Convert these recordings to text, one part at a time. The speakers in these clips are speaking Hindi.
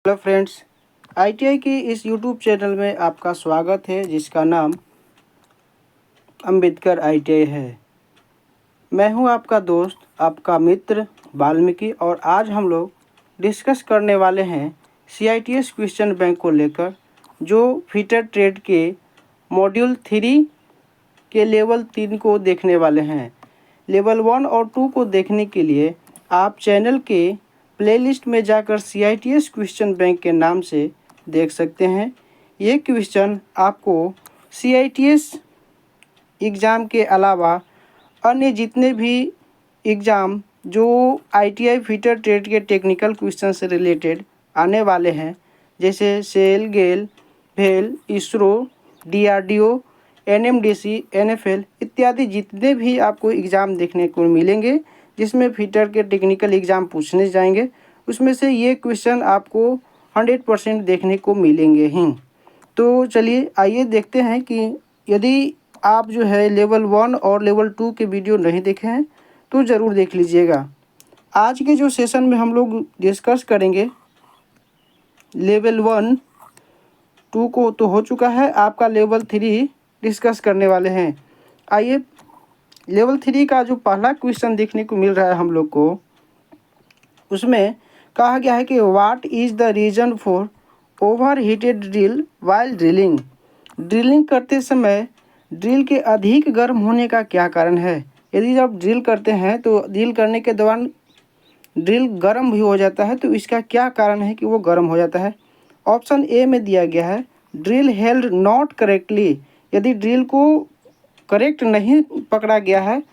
हेलो फ्रेंड्स, आईटीआई की इस यूट्यूब चैनल में आपका स्वागत है जिसका नाम अंबेडकर आईटीआई है। मैं हूं आपका दोस्त, आपका मित्र वाल्मीकि और आज हम लोग डिस्कस करने वाले हैं सीआईटीएस क्वेश्चन बैंक को लेकर, जो फीटर ट्रेड के मॉड्यूल 3 के लेवल 3 को देखने वाले हैं। लेवल 1 और 2 को देखने के लिए आप चैनल के प्लेलिस्ट में जाकर सीआईटीएस क्वेश्चन बैंक के नाम से देख सकते हैं। ये क्वेश्चन आपको सीआईटीएस एग्ज़ाम के अलावा अन्य जितने भी एग्ज़ाम जो आईटीआई फीटर ट्रेड के टेक्निकल क्वेश्चन से रिलेटेड आने वाले हैं, जैसे सेल, गेल, भेल, इसरो, डीआरडीओ, एनएमडीसी, एनएफएल इत्यादि जितने भी आपको एग्ज़ाम देखने को मिलेंगे जिसमें फीटर के टेक्निकल एग्ज़ाम पूछने जाएंगे, उसमें से ये क्वेश्चन आपको 100% देखने को मिलेंगे ही। तो चलिए आइए देखते हैं कि यदि आप जो है लेवल 1 और लेवल 2 के वीडियो नहीं देखे हैं तो ज़रूर देख लीजिएगा। आज के जो सेशन में हम लोग डिस्कस करेंगे लेवल 1, 2 को तो हो चुका है, आपका लेवल 3 डिस्कस करने वाले हैं। आइए लेवल 3 का जो पहला क्वेश्चन देखने को मिल रहा है हम लोग को, उसमें कहा गया है कि what is the reason for overheated drill while drilling. Drilling करते समय ड्रिल के अधिक गर्म होने का क्या कारण है। यदि जब ड्रिल करते हैं तो ड्रिल करने के दौरान ड्रिल गर्म भी हो जाता है, तो इसका क्या कारण है कि वो गर्म हो जाता है। ऑप्शन ए में दिया गया है ड्रिल हेल्ड नॉट करेक्टली। यदि ड्रिल को करेक्ट नहीं पकड़ा गया है,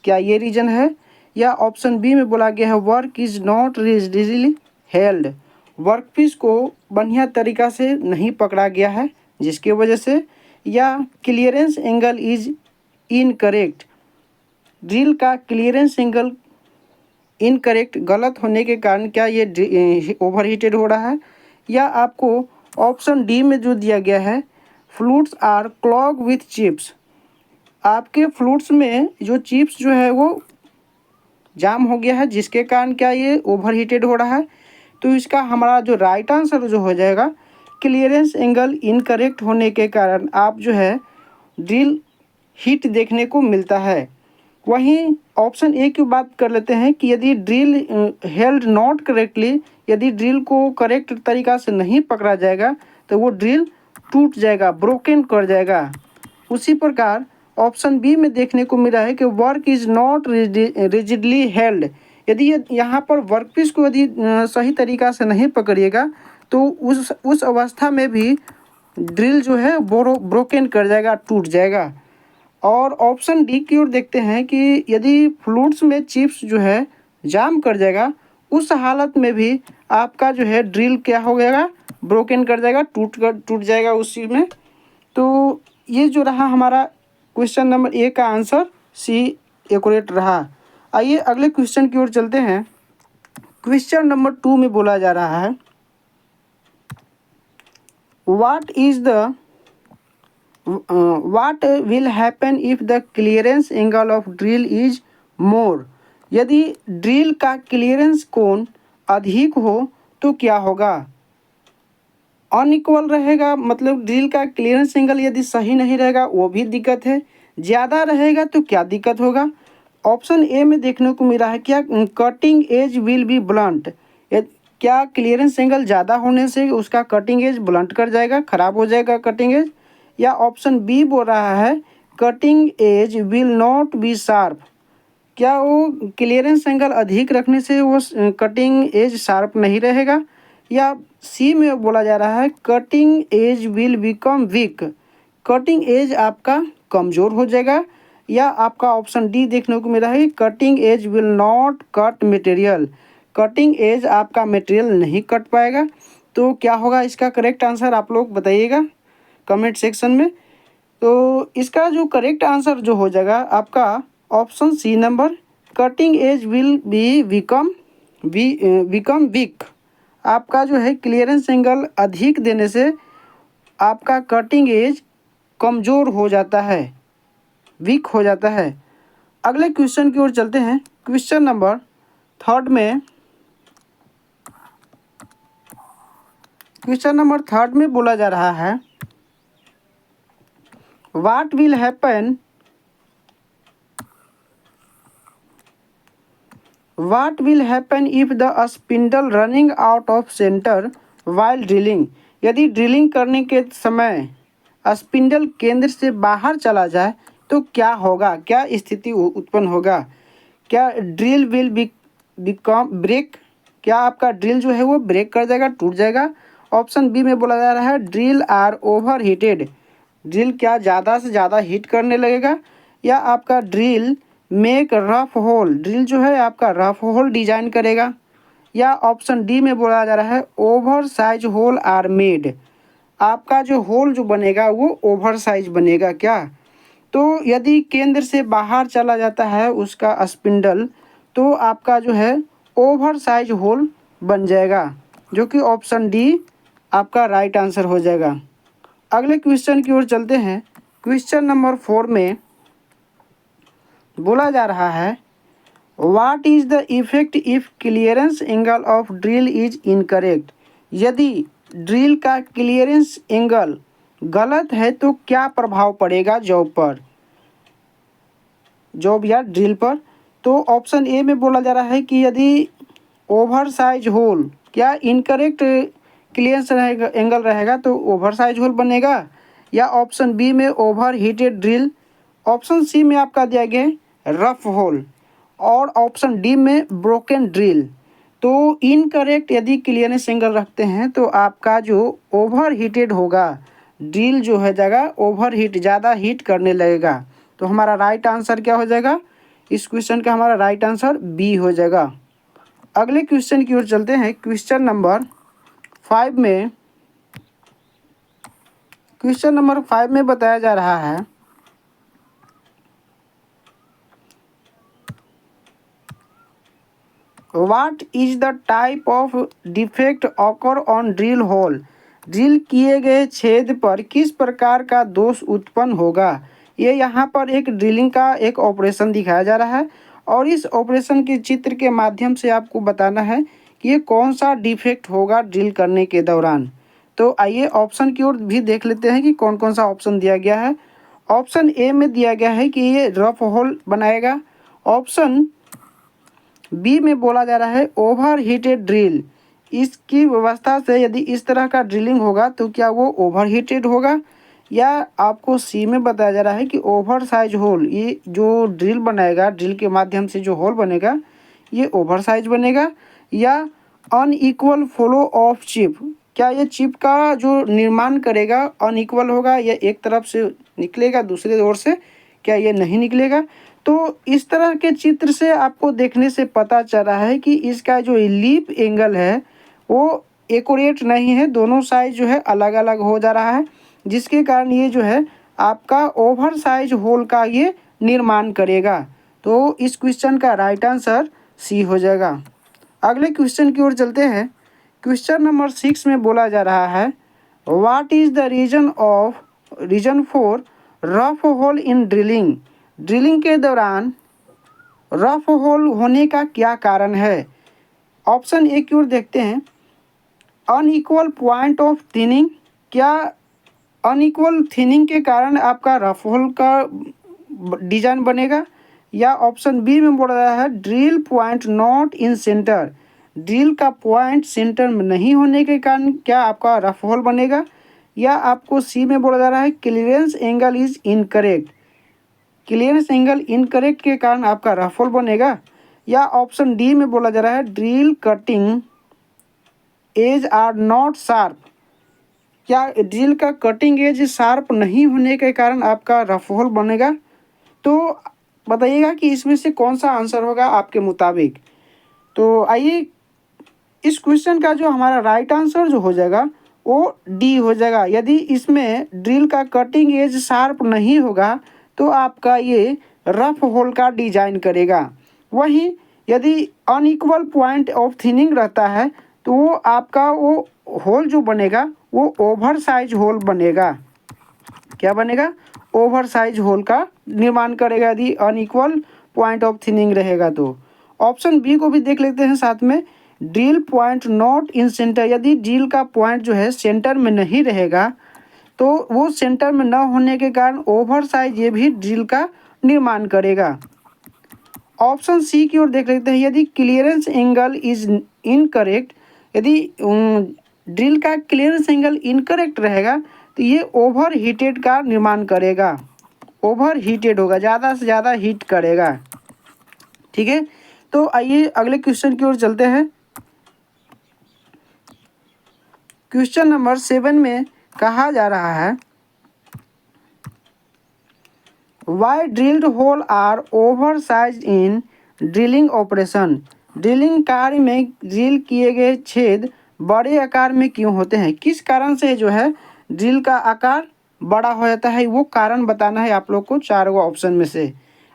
क्या ये रीज़न है। या ऑप्शन बी में बोला गया है work is not rigidly held. Workpiece को बढ़िया तरीक़ा से नहीं पकड़ा गया है जिसकी वजह से। या clearance angle is incorrect. Drill का क्लियरेंस एंगल इनकरेक्ट गलत होने के कारण क्या ये ओवर हीटेड हो रहा है। या आपको ऑप्शन डी में जो दिया गया है flutes are clog with chips. आपके फ्लूट्स में जो चिप्स जो है वो जाम हो गया है जिसके कारण क्या ये ओवर हीटेड हो रहा है। तो इसका हमारा जो राइट आंसर जो हो जाएगा क्लियरेंस एंगल इनकरेक्ट होने के कारण आप जो है ड्रिल हीट देखने को मिलता है। वहीं ऑप्शन ए की बात कर लेते हैं कि यदि ड्रिल हेल्ड नॉट करेक्टली, यदि ड्रिल को करेक्ट तरीक़ा से नहीं पकड़ा जाएगा तो वो ड्रिल टूट जाएगा, ब्रोकन कर जाएगा। उसी प्रकार ऑप्शन बी में देखने को मिला है कि work is not rigidly held. यदि यहाँ पर वर्कपीस को यदि सही तरीक़ा से नहीं पकड़िएगा तो उस अवस्था में भी ड्रिल जो है ब्रोकन कर जाएगा, टूट जाएगा। और ऑप्शन डी की ओर देखते हैं कि यदि फ्लूट्स में चिप्स जो है जाम कर जाएगा, उस हालत में भी आपका जो है ड्रिल क्या हो जाएगा, ब्रोकन कर जाएगा, टूट जाएगा उसी में। तो ये जो रहा हमारा क्वेश्चन नंबर ए का आंसर सी एक्यूरेट रहा। आइए अगले क्वेश्चन की ओर चलते हैं। क्वेश्चन नंबर 2 में बोला जा रहा है what will happen if the clearance angle of drill is more। यदि ड्रिल का क्लियरेंस कोण अधिक हो तो क्या होगा। अनइक्वल रहेगा, मतलब ड्रिल का क्लियरेंस एंगल यदि सही नहीं रहेगा वो भी दिक्कत है। ज़्यादा रहेगा तो क्या दिक्कत होगा। ऑप्शन ए में देखने को मिला है क्या cutting edge will B blunt. क्या क्लियरेंस एंगल ज़्यादा होने से उसका कटिंग एज ब्लंट कर जाएगा, ख़राब हो जाएगा कटिंग एज। या ऑप्शन बी बोल रहा है cutting edge will not be sharp. क्या वो क्लियरेंस एंगल अधिक रखने से वो कटिंग एज शार्प नहीं रहेगा। या सी में बोला जा रहा है cutting edge will become weak. Cutting edge आपका कमज़ोर हो जाएगा। या आपका ऑप्शन डी देखने को मिला है cutting edge will not cut material. Cutting edge आपका मटेरियल नहीं कट पाएगा। तो क्या होगा इसका करेक्ट आंसर, आप लोग बताइएगा कमेंट सेक्शन में। तो इसका जो करेक्ट आंसर जो हो जाएगा आपका option C number, cutting edge will be become weak. आपका जो है क्लियरेंस एंगल अधिक देने से आपका कटिंग एज कमज़ोर हो जाता है, वीक हो जाता है। अगले क्वेश्चन की ओर चलते हैं। क्वेश्चन नंबर 3 में क्वेश्चन नंबर 3 में बोला जा रहा है what will happen if the spindle running out of centre while drilling. यदि ड्रिलिंग करने के समय स्पिंडल केंद्र से बाहर चला जाए तो क्या होगा, क्या स्थिति उत्पन्न होगा। क्या ड्रिल विल बिकम ब्रेक, क्या आपका ड्रिल जो है वो ब्रेक कर जाएगा, टूट जाएगा। ऑप्शन बी में बोला जा रहा है drill are overheated, drill क्या ज़्यादा से ज़्यादा हीट करने लगेगा। या आपका drill make rough hole, drill जो है आपका रफ होल डिजाइन करेगा। या ऑप्शन डी में बोला जा रहा है oversize hole are made, आपका जो होल जो बनेगा वो ओवर साइज बनेगा क्या। तो यदि केंद्र से बाहर चला जाता है उसका स्पिंडल तो आपका जो है ओवर साइज होल बन जाएगा, जो कि ऑप्शन डी आपका राइट आंसर हो जाएगा। अगले क्वेश्चन की ओर चलते हैं। क्वेश्चन नंबर 4 में बोला जा रहा है what is the effect if clearance angle of drill is incorrect. यदि ड्रिल का क्लियरेंस एंगल गलत है तो क्या प्रभाव पड़ेगा जॉब पर, जॉब या ड्रिल पर। तो ऑप्शन ए में बोला जा रहा है कि यदि ओवर साइज होल, क्या इनकरेक्ट क्लियरेंस रहेगा एंगल रहेगा तो ओवर साइज होल बनेगा। या ऑप्शन बी में over heated drill. Option C में आपका दिया गया रफ होल और ऑप्शन डी में ब्रोकन ड्रिल। तो इनकरेक्ट यदि क्लियरेंस एंगल रखते हैं तो आपका जो ओवर हीटेड होगा, ड्रिल जो है जाएगा ओवर हीट, ज़्यादा हीट करने लगेगा। तो हमारा राइट आंसर क्या हो जाएगा, इस क्वेश्चन का हमारा राइट आंसर बी हो जाएगा। अगले क्वेश्चन की ओर चलते हैं। क्वेश्चन नंबर 5 में बताया जा रहा है what is the type of defect occur on drill hole. Drill किए गए छेद पर किस प्रकार का दोष उत्पन्न होगा। ये यहाँ पर एक ड्रिलिंग का एक ऑपरेशन दिखाया जा रहा है और इस ऑपरेशन के चित्र के माध्यम से आपको बताना है कि ये कौन सा डिफेक्ट होगा ड्रिल करने के दौरान। तो आइए ऑप्शन की ओर भी देख लेते हैं कि कौन कौन सा ऑप्शन दिया गया है। ऑप्शन ए में दिया गया है कि ये रफ होल बनाएगा। ऑप्शन बी में बोला जा रहा है ओवर हीटेड ड्रिल, इसकी व्यवस्था से यदि इस तरह का ड्रिलिंग होगा तो क्या वो ओवर हीटेड होगा। या आपको सी में बताया जा रहा है कि ओवर साइज होल, ये जो ड्रिल बनाएगा, ड्रिल के माध्यम से जो होल बनेगा ये ओवर साइज बनेगा। या अनइक्वल फ्लो ऑफ चिप, क्या ये चिप का जो निर्माण करेगा अनइक्वल होगा, या एक तरफ से निकलेगा दूसरे ओर से, क्या ये नहीं निकलेगा। तो इस तरह के चित्र से आपको देखने से पता चल रहा है कि इसका जो लीप एंगल है वो एक्यूरेट नहीं है, दोनों साइज जो है अलग अलग हो जा रहा है, जिसके कारण ये जो है आपका ओवर साइज होल का ये निर्माण करेगा। तो इस क्वेश्चन का राइट आंसर सी हो जाएगा। अगले क्वेश्चन की ओर चलते हैं। क्वेश्चन नंबर 6 में बोला जा रहा है what is the reason for rough hole in drilling. Drilling के दौरान रफ होल होने का क्या कारण है। ऑप्शन ए की ओर देखते हैं अनइक्वल पॉइंट ऑफ थिनिंग, क्या अनइक्वल थिनिंग के कारण आपका रफ होल का डिजाइन बनेगा। या ऑप्शन बी में बोल रहा है drill point not in centre, drill का पॉइंट सेंटर में नहीं होने के कारण क्या आपका रफ होल बनेगा। या आपको सी में बोला जा रहा है clearance angle is incorrect, clearance angle incorrect के कारण आपका रफ होल बनेगा। या ऑप्शन डी में बोला जा रहा है drill cutting edge are not sharp, क्या ड्रिल का कटिंग एज शार्प नहीं होने के कारण आपका रफ होल बनेगा। तो बताइएगा कि इसमें से कौन सा आंसर होगा आपके मुताबिक। तो आइए इस क्वेश्चन का जो हमारा राइट आंसर जो हो जाएगा वो डी हो जाएगा। यदि इसमें ड्रिल का कटिंग एज शार्प नहीं होगा तो आपका ये रफ होल का डिजाइन करेगा। वहीं यदि अनइक्वल पॉइंट ऑफ थिनिंग रहता है तो वो आपका वो होल जो बनेगा वो ओवर साइज होल बनेगा। क्या बनेगा, ओवर साइज होल का निर्माण करेगा यदि अनइक्वल पॉइंट ऑफ थिनिंग रहेगा। तो ऑप्शन बी को भी देख लेते हैं साथ में drill point not in centre, यदि ड्रिल का पॉइंट जो है सेंटर में नहीं रहेगा तो वो सेंटर में न होने के कारण ओवर साइज ये भी ड्रिल का निर्माण करेगा। ऑप्शन सी की ओर देख लेते हैं, यदि क्लियरेंस एंगल इज इनकरेक्ट, यदि ड्रिल का क्लियरेंस एंगल इनकरेक्ट रहेगा तो ये ओवर हीटेड का निर्माण करेगा, ओवर हीटेड होगा, ज़्यादा से ज़्यादा हीट करेगा। ठीक है, तो आइए अगले क्वेश्चन की ओर चलते हैं। क्वेश्चन नंबर 7 में कहा जा रहा है, why drilled hole are oversize in drilling operation, drilling कार्य में ड्रिल किए गए छेद बड़े आकार में क्यों होते हैं, किस कारण से जो है ड्रिल का आकार बड़ा हो जाता है, वो कारण बताना है आप लोग को 4 ऑप्शन में से।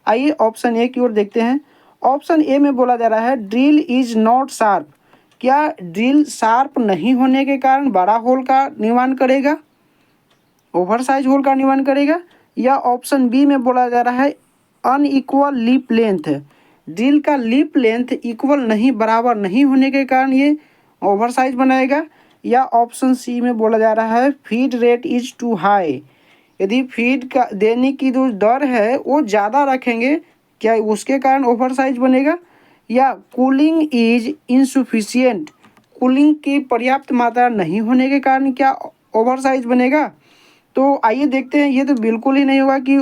आइए ऑप्शन ए की ओर देखते हैं। ऑप्शन ए में बोला जा रहा है ड्रिल इज नॉट शार्प, क्या ड्रिल शार्प नहीं होने के कारण बड़ा होल का निर्माण करेगा, ओवर साइज होल का निर्माण करेगा। या ऑप्शन बी में बोला जा रहा है अनइक्वल लिप लेंथ, ड्रिल का लिप लेंथ इक्वल नहीं, बराबर नहीं होने के कारण ये ओवर साइज बनाएगा। या ऑप्शन सी में बोला जा रहा है feed rate is too high, यदि फीड का देने की जो दर है वो ज़्यादा रखेंगे क्या उसके कारण ओवर साइज बनेगा। या कूलिंग इज इनसुफिशियंट, कूलिंग की पर्याप्त मात्रा नहीं होने के कारण क्या ओवर साइज बनेगा। तो आइए देखते हैं, ये तो बिल्कुल ही नहीं होगा कि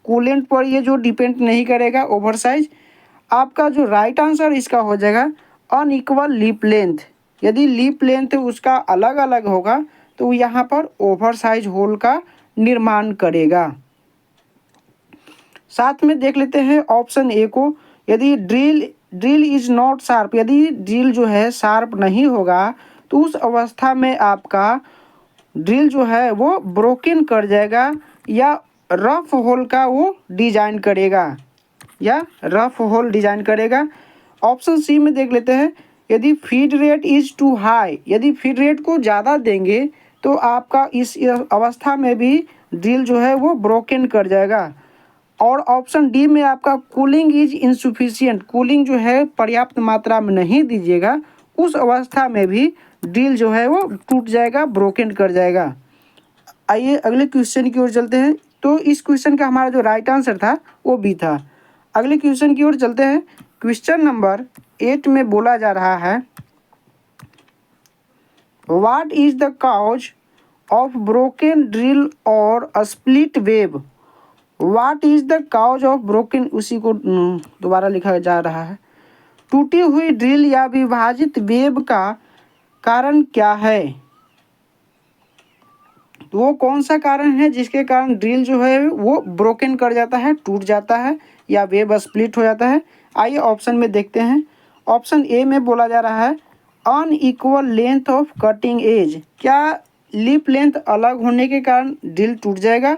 कूलेंट पर ये जो डिपेंड नहीं करेगा ओवर साइज। आपका जो राइट आंसर इसका हो जाएगा अनइक्वल लिप लेंथ, यदि लिप लेंथ उसका अलग अलग होगा तो यहाँ पर ओवर साइज होल का निर्माण करेगा। साथ में देख लेते हैं ऑप्शन ए को, यदि ड्रिल इज नॉट शार्प, यदि ड्रिल जो है शार्प नहीं होगा तो उस अवस्था में आपका ड्रिल जो है वो ब्रोकन कर जाएगा या रफ होल का वो डिजाइन करेगा, या रफ होल डिजाइन करेगा। ऑप्शन सी में देख लेते हैं, यदि feed rate is too high, यदि फीड रेट को ज़्यादा देंगे तो आपका इस अवस्था में भी ड्रिल जो है वो ब्रोकन कर जाएगा। और ऑप्शन डी में आपका कूलिंग इज इनसुफिशियंट, कूलिंग जो है पर्याप्त मात्रा में नहीं दीजिएगा, उस अवस्था में भी ड्रिल जो है वो टूट जाएगा, ब्रोकन कर जाएगा। आइए अगले क्वेश्चन की ओर चलते हैं। तो इस क्वेश्चन का हमारा जो राइट आंसर था वो बी था। अगले क्वेश्चन की ओर चलते हैं। क्वेश्चन नंबर 8 में बोला जा रहा है, what is the cause of broken drill और split web, what is the cause of broken, उसी को दोबारा लिखा जा रहा है, टूटी हुई ड्रिल या विभाजित वेब का कारण क्या है, तो वो कौन सा कारण है जिसके कारण ड्रिल जो है वो ब्रोकन कर जाता है, टूट जाता है या वेब स्प्लिट हो जाता है। आइए ऑप्शन में देखते हैं। ऑप्शन ए में बोला जा रहा है unequal length of cutting edge, क्या लिप लेंथ अलग होने के कारण ड्रिल टूट जाएगा।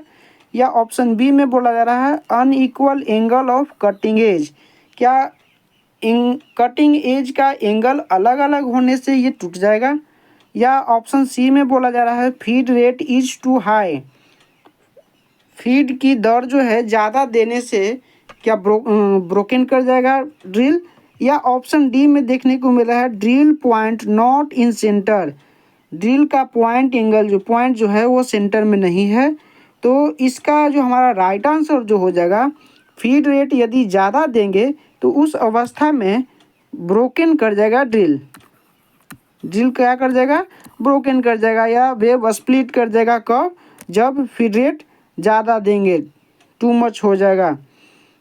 या ऑप्शन बी में बोला जा रहा है unequal angle of cutting edge, क्या कटिंग एज का एंगल अलग अलग होने से ये टूट जाएगा। या ऑप्शन सी में बोला जा रहा है feed rate is too high, feed की दर जो है ज़्यादा देने से क्या ब्रोकन कर जाएगा ड्रिल। या ऑप्शन डी में देखने को मिला है drill point not in centre, drill का पॉइंट एंगल जो पॉइंट जो है वो सेंटर में नहीं है। तो इसका जो हमारा राइट आंसर जो हो जाएगा, फीड रेट यदि ज़्यादा देंगे तो उस अवस्था में ब्रोकन कर जाएगा ड्रिल, ड्रिल क्या कर जाएगा, ब्रोकन कर जाएगा या वेब स्प्लिट कर जाएगा। कब, जब फीड रेट ज़्यादा देंगे, टू मच हो जाएगा।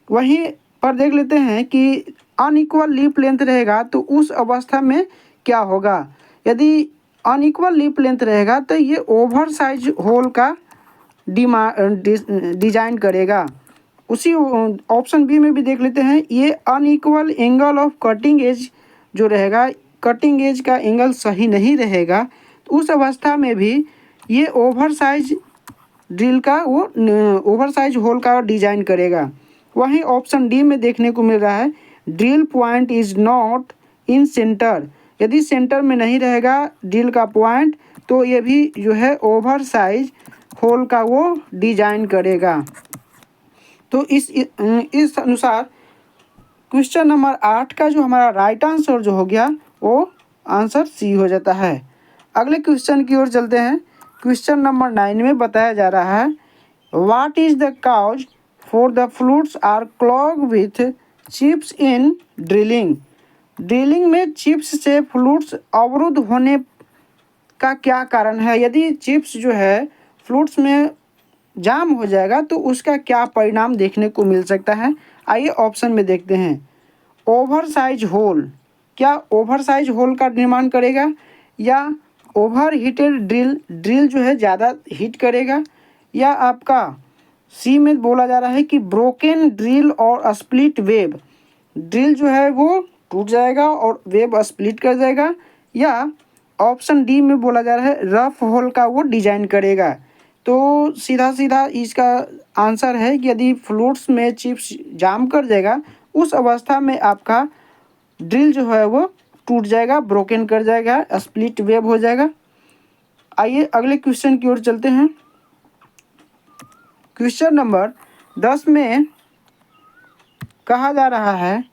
वहीं पर देख लेते हैं कि अनइक्वल लिप लेंथ रहेगा तो उस अवस्था में क्या होगा, यदि अनइक्वल लिप लेंथ रहेगा तो ये ओवर साइज होल का डिजाइन करेगा। उसी ऑप्शन बी में भी देख लेते हैं, ये unequal angle of cutting edge जो रहेगा, कटिंग एज का एंगल सही नहीं रहेगा तो उस अवस्था में भी ये ओवर साइज ड्रिल का वो ओवर साइज होल का डिजाइन करेगा। वहीं ऑप्शन डी में देखने को मिल रहा है drill point is not in centre, यदि सेंटर में नहीं रहेगा ड्रिल का पॉइंट तो ये भी जो है ओवर साइज होल का वो डिजाइन करेगा। तो इस अनुसार क्वेश्चन नंबर 8 का जो हमारा राइट आंसर जो हो गया वो आंसर सी हो जाता है। अगले क्वेश्चन की ओर चलते हैं। क्वेश्चन नंबर 9 में बताया जा रहा है what is the cause for the flutes are clog with chips in drilling. Drilling में चिप्स से फ्लूट्स अवरुद्ध होने का क्या कारण है। यदि चिप्स जो है फ्लूट्स में जाम हो जाएगा तो उसका क्या परिणाम देखने को मिल सकता है। आइए ऑप्शन में देखते हैं। ओवर साइज होल, क्या ओवर साइज होल का निर्माण करेगा, या ओवर हीटेड ड्रिल, ड्रिल जो है ज़्यादा हीट करेगा, या आपका सी में बोला जा रहा है कि ब्रोकन ड्रिल और स्प्लिट वेब, ड्रिल जो है वो टूट जाएगा और वेब स्प्लिट कर जाएगा, या ऑप्शन डी में बोला जा रहा है रफ होल का वो डिजाइन करेगा। तो सीधा सीधा इसका आंसर है कि यदि फ्लूट्स में चिप्स जाम कर जाएगा उस अवस्था में आपका ड्रिल जो है वो टूट जाएगा, ब्रोकन कर जाएगा, स्प्लिट वेब हो जाएगा। आइए अगले क्वेश्चन की ओर चलते हैं। क्वेश्चन नंबर 10 में कहा जा रहा है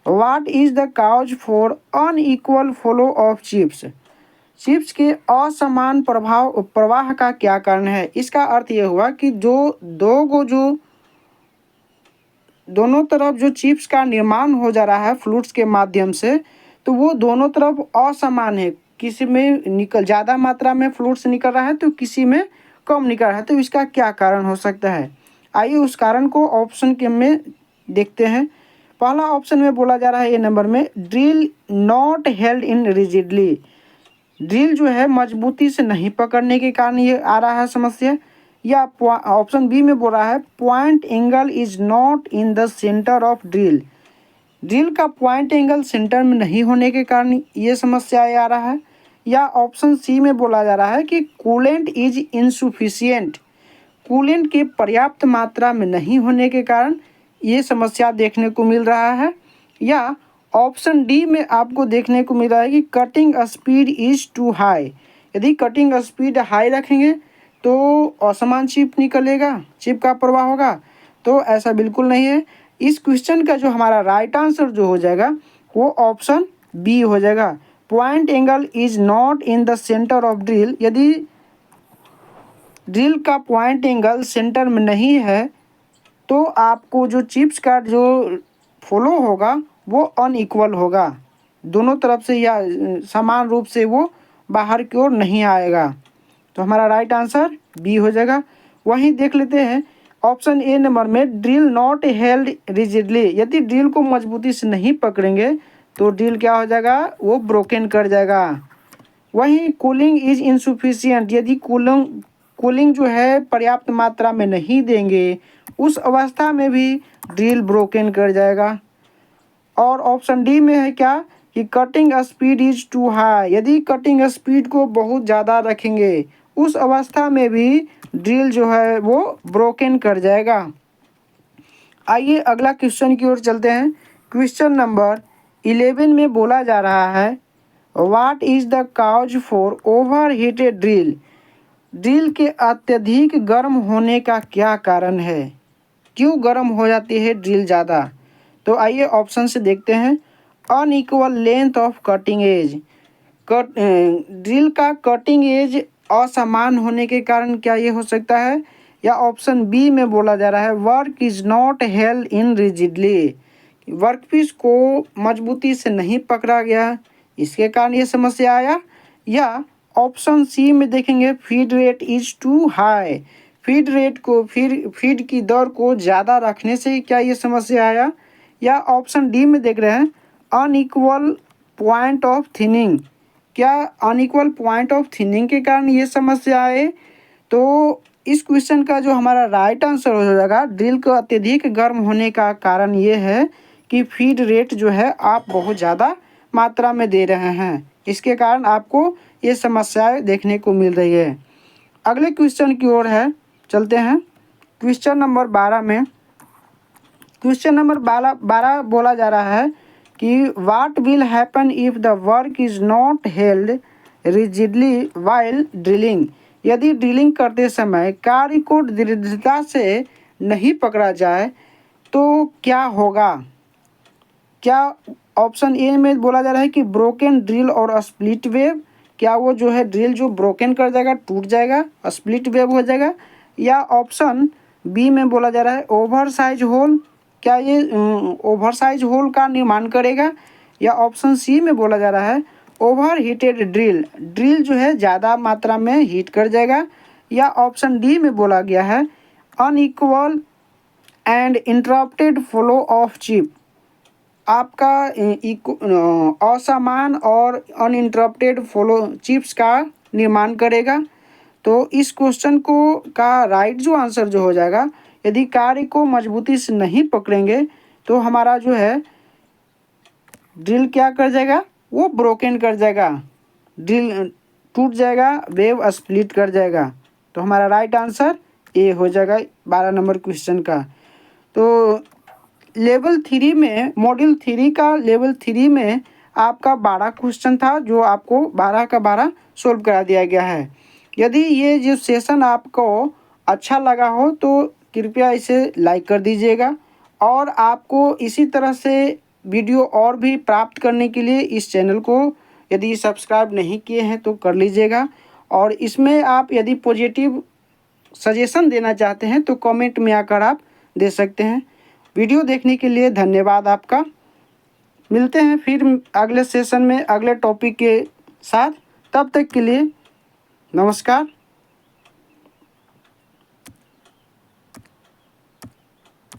what is the cause for unequal flow of chips. Chips के असमान प्रवाह का क्या कारण है। इसका अर्थ ये हुआ कि जो दोनों तरफ जो चिप्स का निर्माण हो जा रहा है फ्लूट्स के माध्यम से, तो वो दोनों तरफ असमान है। किसी में ज़्यादा मात्रा में फ्लूट्स निकल रहा है तो किसी में कम निकल रहा है। तो इसका क्या कारण हो सकता है। आइए उस कारण को ऑप्शन के में देखते हैं। पहला ऑप्शन में बोला जा रहा है ए नंबर में drill not held in rigidly, drill जो है मजबूती से नहीं पकड़ने के कारण ये आ रहा है समस्या। या ऑप्शन बी में बोल रहा है point angle is not in the centre of drill, drill का पॉइंट एंगल सेंटर में नहीं होने के कारण ये समस्या आ रहा है। या ऑप्शन सी में बोला जा रहा है कि कूलेंट इज इनसुफिशियंट, कूलेंट के पर्याप्त मात्रा में नहीं होने के कारण ये समस्या देखने को मिल रहा है। या ऑप्शन डी में आपको देखने को मिल रहा है कि cutting speed is too high, यदि कटिंग स्पीड हाई रखेंगे तो असमान चिप निकलेगा, चिप का प्रवाह होगा। तो ऐसा बिल्कुल नहीं है। इस क्वेश्चन का जो हमारा राइट आंसर जो हो जाएगा वो ऑप्शन बी हो जाएगा। Point angle is not in the centre of drill, यदि ड्रिल का पॉइंट एंगल सेंटर में नहीं है तो आपको जो चिप्स का जो फ्लो होगा वो अनइक्वल होगा, दोनों तरफ से या समान रूप से वो बाहर की ओर नहीं आएगा। तो हमारा राइट आंसर बी हो जाएगा। वहीं देख लेते हैं ऑप्शन ए नंबर में ड्रिल नॉट हेल्ड रिजिडली, यदि ड्रिल को मजबूती से नहीं पकड़ेंगे तो ड्रिल क्या हो जाएगा, वो ब्रोकन कर जाएगा। वहीं कूलिंग इज इनसुफिशियंट, यदि कूलिंग जो है पर्याप्त मात्रा में नहीं देंगे उस अवस्था में भी ड्रिल ब्रोकन कर जाएगा। और ऑप्शन डी में है क्या कि cutting speed is too high, यदि कटिंग स्पीड को बहुत ज़्यादा रखेंगे उस अवस्था में भी ड्रिल जो है वो ब्रोकन कर जाएगा। आइए अगला क्वेश्चन की ओर चलते हैं। क्वेश्चन नंबर 11 में बोला जा रहा है what is the cause for overheated drill, drill के अत्यधिक गर्म होने का क्या कारण है, क्यों गर्म हो जाती है ड्रिल ज़्यादा। तो आइए ऑप्शन से देखते हैं। Unequal length of cutting edge, drill का कटिंग एज असमान होने के कारण क्या ये हो सकता है। या ऑप्शन बी में बोला जा रहा है work is not held in rigidly, workpiece को मजबूती से नहीं पकड़ा गया इसके कारण ये समस्या आया। या ऑप्शन सी में देखेंगे feed rate is too high, feed rate को फीड की दर को ज़्यादा रखने से क्या ये समस्या आया। या ऑप्शन डी में देख रहे हैं अनइक्वल पॉइंट ऑफ थिनिंग, क्या अनइक्वल पॉइंट ऑफ थिनिंग के कारण ये समस्या आए। तो इस क्वेश्चन का जो हमारा राइट आंसर हो जाएगा ड्रिल को अत्यधिक गर्म होने का कारण ये है कि फीड रेट जो है आप बहुत ज़्यादा मात्रा में दे रहे हैं, इसके कारण आपको ये समस्याएं देखने को मिल रही है। अगले क्वेश्चन की ओर है चलते हैं। क्वेश्चन नंबर 12 में क्वेश्चन नंबर 12 बोला जा रहा है कि what will happen if the work is not held rigidly while drilling, यदि ड्रिलिंग करते समय कार्य को दृढ़ता से नहीं पकड़ा जाए तो क्या होगा, क्या ऑप्शन ए में बोला जा रहा है कि ब्रोकन ड्रिल और स्प्लिट वेव, क्या वो जो है ड्रिल जो ब्रोकन कर जाएगा, टूट जाएगा, स्प्लिट वेव हो जाएगा। या ऑप्शन बी में बोला जा रहा है ओवर साइज होल, क्या ये ओवर साइज होल का निर्माण करेगा। या ऑप्शन सी में बोला जा रहा है ओवर हीटेड ड्रिल, ड्रिल जो है ज़्यादा मात्रा में हीट कर जाएगा। या ऑप्शन डी में बोला गया है unequal and interrupted flow of chip, आपका असमान और अनइंटरप्टेड फ्लो चिप्स का निर्माण करेगा। तो इस क्वेश्चन को का राइट जो आंसर जो हो जाएगा, यदि कार्य को मजबूती से नहीं पकड़ेंगे तो हमारा जो है ड्रिल क्या कर जाएगा, वो ब्रोकन कर जाएगा, ड्रिल टूट जाएगा, वेव स्प्लिट कर जाएगा। तो हमारा राइट आंसर ए हो जाएगा 12 नंबर क्वेश्चन का। तो लेवल 3 में, मॉड्यूल 3 का लेवल 3 में आपका 12 क्वेश्चन था, जो आपको 12 का 12 सोल्व करा दिया गया है। यदि ये जो सेशन आपको अच्छा लगा हो तो कृपया इसे लाइक कर दीजिएगा, और आपको इसी तरह से वीडियो और भी प्राप्त करने के लिए इस चैनल को यदि सब्सक्राइब नहीं किए हैं तो कर लीजिएगा। और इसमें आप यदि पॉजिटिव सजेशन देना चाहते हैं तो कमेंट में आकर आप दे सकते हैं। वीडियो देखने के लिए धन्यवाद आपका। मिलते हैं फिर अगले सेशन में अगले टॉपिक के साथ, तब तक के लिए नमस्कार।